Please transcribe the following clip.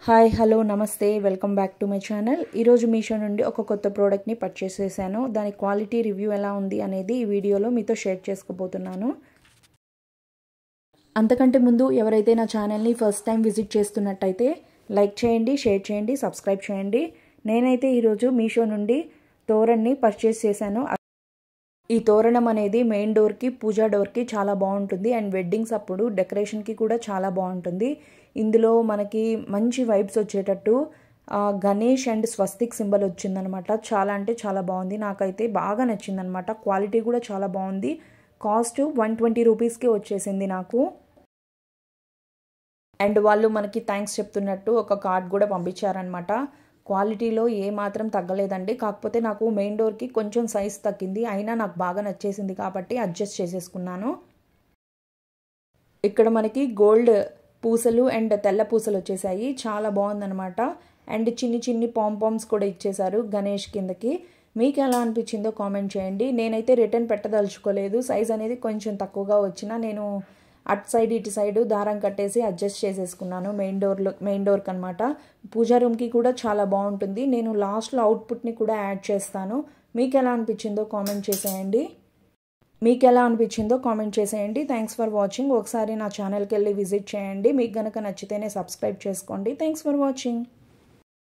Hi hello నమస్తే welcome back to my channel. ఈరోజు మీషో నుండి ఒక కొత్త ప్రోడక్ట్ని పర్చేస్ చేశాను. దాని క్వాలిటీ రివ్యూ ఎలా ఉంది అనేది ఈ వీడియోలో మీతో షేర్ చేసుకోబోతున్నాను. అంతకంటే ముందు ఎవరైతే నా ఛానల్ని ఫస్ట్ టైం విజిట్ చేస్తున్నట్టయితే లైక్ చేయండి, షేర్ చేయండి, సబ్స్క్రైబ్ చేయండి. నేనైతే ఈరోజు మీషో నుండి తోరణ్ని పర్చేస్ చేశాను. ఈ తోరణం అనేది మెయిన్ డోర్కి, పూజా డోర్కి చాలా బాగుంటుంది అండ్ వెడ్డింగ్స్ అప్పుడు డెకరేషన్కి కూడా చాలా బాగుంటుంది. ఇందులో మనకి మంచి వైబ్స్ వచ్చేటట్టు గణేష్ అండ్ స్వస్తిక్ సింబల్ వచ్చిందనమాట. చాలా అంటే చాలా బాగుంది, నాకైతే బాగా నచ్చిందనమాట. క్వాలిటీ కూడా చాలా బాగుంది. కాస్ట్ 120 రూపీస్కే వచ్చేసింది నాకు. అండ్ వాళ్ళు మనకి థ్యాంక్స్ చెప్తున్నట్టు ఒక కార్డ్ కూడా పంపించారనమాట. క్వాలిటీలో ఏ మాత్రం తగ్గలేదండి. కాకపోతే నాకు మెయిన్ డోర్కి కొంచెం సైజ్ తగ్గింది, అయినా నాకు బాగా నచ్చేసింది కాబట్టి అడ్జస్ట్ చేసేసుకున్నాను. ఇక్కడ మనకి గోల్డ్ పూసలు అండ్ తెల్ల పూసలు వచ్చేసాయి, చాలా బాగుందనమాట. అండ్ చిన్ని చిన్ని పాంపామ్స్ కూడా ఇచ్చేసారు గణేష్ కిందకి. మీకు ఎలా అనిపించిందో కామెంట్ చేయండి. నేనైతే రిటర్న్ పెట్టదలుచుకోలేదు. సైజ్ అనేది కొంచెం తక్కువగా వచ్చినా నేను అటు సైడ్ ఇటు సైడ్ దారం కట్టేసి అడ్జస్ట్ చేసేసుకున్నాను మెయిన్ డోర్కి అనమాట. పూజా రూమ్కి కూడా చాలా బాగుంటుంది. నేను లాస్ట్లో అవుట్పుట్ని కూడా యాడ్ చేస్తాను. మీకు ఎలా అనిపించిందో కామెంట్ చేసేయండి. Thanks for watching. ఒకసారి నా ఛానల్కి వెళ్ళి విజిట్ చేయండి. మీకు కనుక నచ్చితేనే సబ్స్క్రైబ్ చేసుకోండి. Thanks for watching.